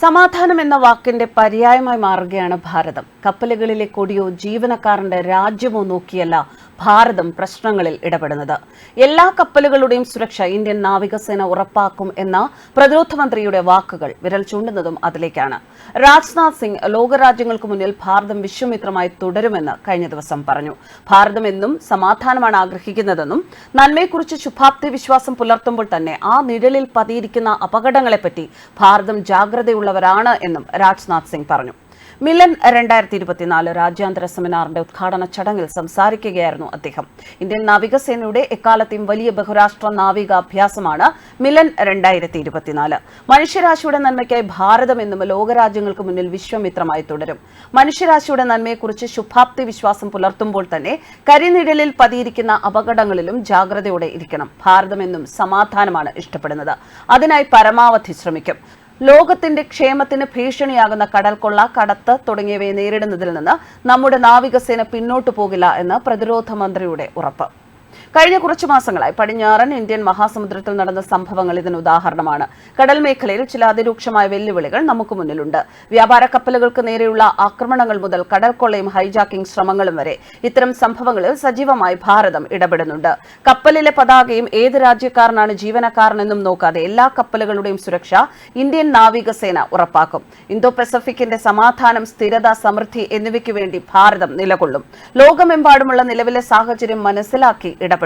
സമാധാനം എന്ന വാക്കിന്റെ പര്യായമായി മാറുകയാണ് ഭാരതം. കപ്പലുകളിലെ കൊടിയോ ജീവനക്കാരന്റെ രാജ്യമോ നോക്കിയല്ല ഭാരതം പ്രശ്നങ്ങളിൽ ഇടപെടുന്നത്. എല്ലാ കപ്പലുകളുടെയും സുരക്ഷ ഇന്ത്യൻ നാവികസേന ഉറപ്പാക്കും എന്ന പ്രതിരോധ മന്ത്രിയുടെ വാക്കുകൾ വിരൽ ചൂണ്ടുന്നതും അതിലേക്കാണ്. രാജ്നാഥ് സിംഗ് ലോകരാജ്യങ്ങൾക്ക് മുന്നിൽ ഭാരതം വിശ്വമിത്രമായി തുടരുമെന്ന് കഴിഞ്ഞ ദിവസം പറഞ്ഞു. ഭാരതം എന്നും സമാധാനമാണ് ആഗ്രഹിക്കുന്നതെന്നും നന്മയെക്കുറിച്ച് ശുഭാപ്തി വിശ്വാസം പുലർത്തുമ്പോൾ തന്നെ ആ നിഴലിൽ പതിയിരിക്കുന്ന അപകടങ്ങളെപ്പറ്റി ഭാരതം ജാഗ്രതയുള്ളവരാണ് എന്നും രാജ്നാഥ് സിംഗ് പറഞ്ഞു. മിലൻ 2024 രാജ്യാന്തര സെമിനാറിന്റെ ഉദ്ഘാടന ചടങ്ങിൽ സംസാരിക്കുകയായിരുന്നു അദ്ദേഹം. ഇന്ത്യൻ നാവികസേനയുടെ എക്കാലത്തെയും വലിയ ബഹുരാഷ്ട്ര നാവിക അഭ്യാസമാണ് മിലൻ 2024. മനുഷ്യരാശിയുടെ നന്മയ്ക്കായി ഭാരതം എന്നും ലോകരാജ്യങ്ങൾക്ക് മുന്നിൽ വിശ്വമിത്രമായി തുടരും. മനുഷ്യരാശിയുടെ നന്മയെക്കുറിച്ച് ശുഭാപ്തി വിശ്വാസം പുലർത്തുമ്പോൾ തന്നെ കരിനിഴലിൽ പതിയിരിക്കുന്ന അപകടങ്ങളിലും ജാഗ്രതയോടെ ഇരിക്കണം. ഭാരതം എന്നും സമാധാനമാണ് ഇഷ്ടപ്പെടുന്നത്. അതിനായി പരമാവധി ശ്രമിക്കും. ലോകത്തിന്റെ ക്ഷേമത്തിന് ഭീഷണിയാകുന്ന കടൽക്കൊള്ള, കടത്ത് തുടങ്ങിയവയെ നേരിടുന്നതിൽ നിന്ന് നമ്മുടെ നാവികസേന പിന്നോട്ടു പോകില്ല എന്ന് പ്രതിരോധ മന്ത്രിയുടെ ഉറപ്പ്. കഴിഞ്ഞ കുറച്ചു മാസങ്ങളായി പടിഞ്ഞാറൻ ഇന്ത്യൻ മഹാസമുദ്രത്തിൽ നടന്ന സംഭവങ്ങൾ ഇതിന് ഉദാഹരണമാണ്. കടൽ മേഖലയിൽ ചില അതിരൂക്ഷമായ വെല്ലുവിളികൾ നമുക്ക് മുന്നിലുണ്ട്. വ്യാപാര കപ്പലുകൾക്ക് നേരെയുള്ള ആക്രമണങ്ങൾ മുതൽ കടൽക്കൊള്ളയും ഹൈജാക്കിംഗ് ശ്രമങ്ങളും വരെ ഇത്തരം സംഭവങ്ങളിൽ സജീവമായി ഭാരതം ഇടപെടുന്നുണ്ട്. കപ്പലിലെ പതാകയും ഏത് രാജ്യക്കാരനാണ് ജീവനക്കാരനെന്നും നോക്കാതെ എല്ലാ കപ്പലുകളുടെയും സുരക്ഷ ഇന്ത്യൻ നാവികസേന ഉറപ്പാക്കും. ഇന്തോ പസഫിക്കിന്റെ സമാധാനം, സ്ഥിരത, സമൃദ്ധി എന്നിവയ്ക്ക് വേണ്ടി ഭാരതം നിലകൊള്ളും. ലോകമെമ്പാടുമുള്ള നിലവിലെ സാഹചര്യം മനസ്സിലാക്കി ഇടപെടും.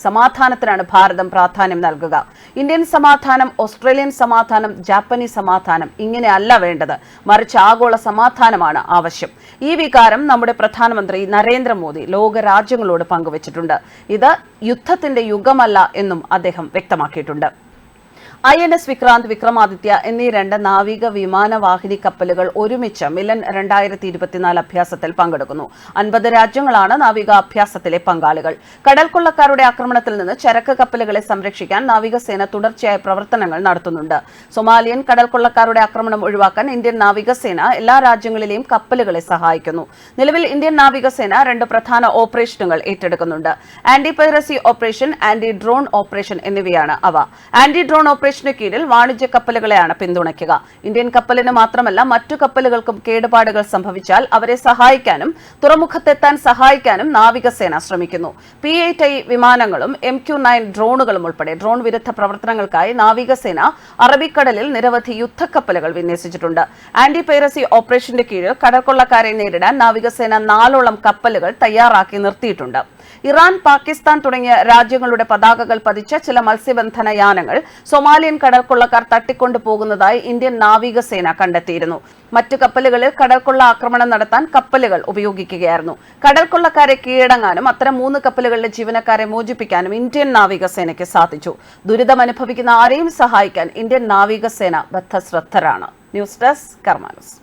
സമാധാനത്തിനാണ് ഭാരതം പ്രാധാന്യം നൽകുക. ഇന്ത്യൻ സമാധാനം, ഓസ്ട്രേലിയൻ സമാധാനം, ജാപ്പനീസ് സമാധാനം ഇങ്ങനെയല്ല വേണ്ടത്. മറിച്ച് ആഗോള സമാധാനമാണ് ആവശ്യം. ഈ വികാരം നമ്മുടെ പ്രധാനമന്ത്രി നരേന്ദ്രമോദി ലോകരാജ്യങ്ങളോട് പങ്കുവച്ചിട്ടുണ്ട്. ഇത് യുദ്ധത്തിന്റെ യുഗമല്ല എന്നും അദ്ദേഹം വ്യക്തമാക്കിയിട്ടുണ്ട്. INS വിക്രാന്ത്, വിക്രമാദിത്യ എന്നീ 2 നാവിക വിമാനവാഹിനി കപ്പലുകൾ ഒരുമിച്ച് മിലൻ 2024 അഭ്യാസത്തിൽ പങ്കെടുക്കുന്നു. 50 രാജ്യങ്ങളാണ് നാവിക അഭ്യാസത്തിലെ പങ്കാളികൾ. കടൽക്കൊള്ളക്കാരുടെ ആക്രമണത്തിൽ നിന്ന് ചരക്ക് കപ്പലുകളെ സംരക്ഷിക്കാൻ നാവികസേന തുടർച്ചയായ പ്രവർത്തനങ്ങൾ നടത്തുന്നുണ്ട്. സൊമാലിയൻ കടൽക്കൊള്ളക്കാരുടെ ആക്രമണം ഒഴിവാക്കാൻ ഇന്ത്യൻ നാവികസേന എല്ലാ രാജ്യങ്ങളിലെയും കപ്പലുകളെ സഹായിക്കുന്നു. നിലവിൽ ഇന്ത്യൻ നാവികസേന 2 പ്രധാന ഓപ്പറേഷനുകൾ ഏറ്റെടുക്കുന്നുണ്ട്. Anti piracy operation, anti drone operation എന്നിവയാണ് അവ. ആന്റി ഡ്രോൺ ഓപ്പറേഷന് കീഴിൽ വാണിജ്യ കപ്പലുകളെയാണ് പിന്തുണയ്ക്കുക. ഇന്ത്യൻ കപ്പലിന് മാത്രമല്ല മറ്റു കപ്പലുകൾക്കും കേടുപാടുകൾ സംഭവിച്ചാൽ അവരെ സഹായിക്കാനും തുറമുഖത്തെത്താൻ സഹായിക്കാനും നാവികസേന ശ്രമിക്കുന്നു. P-8I വിമാനങ്ങളും MQ-9 ഡ്രോണുകളും ഉൾപ്പെടെ ഡ്രോൺ വിരുദ്ധ പ്രവർത്തനങ്ങൾക്കായി നാവികസേന അറബിക്കടലിൽ നിരവധി യുദ്ധക്കപ്പലുകൾ വിന്യസിച്ചിട്ടുണ്ട്. ആന്റി പൈറസി ഓപ്പറേഷന്റെ കീഴിൽ കടൽക്കൊള്ളക്കാരെ നേരിടാൻ നാവികസേന 4ഓളം കപ്പലുകൾ തയ്യാറാക്കി നിർത്തിയിട്ടുണ്ട്. ഇറാൻ, പാകിസ്ഥാൻ തുടങ്ങിയ രാജ്യങ്ങളുടെ പതാകകൾ പതിച്ച ചില മത്സ്യബന്ധന യാനങ്ങൾ സൊമാലിയൻ കടൽക്കൊള്ളക്കാർ തട്ടിക്കൊണ്ടു പോകുന്നതായി ഇന്ത്യൻ നാവികസേന കണ്ടെത്തിയിരുന്നു. മറ്റു കപ്പലുകളിൽ കടൽക്കൊള്ള ആക്രമണം നടത്താൻ കപ്പലുകൾ ഉപയോഗിക്കുകയായിരുന്നു. കടൽക്കൊള്ളക്കാരെ കീഴടങ്ങാനും അത്തരം 3 കപ്പലുകളിലെ ജീവനക്കാരെ മോചിപ്പിക്കാനും ഇന്ത്യൻ നാവികസേനയ്ക്ക് സാധിച്ചു. ദുരിതമനുഭവിക്കുന്ന ആരെയും സഹായിക്കാൻ ഇന്ത്യൻ നാവികസേന ബദ്ധശ്രദ്ധരാണ്. ന്യൂസ് ഡെസ്ക് കർമ്മ ന്യൂസ്.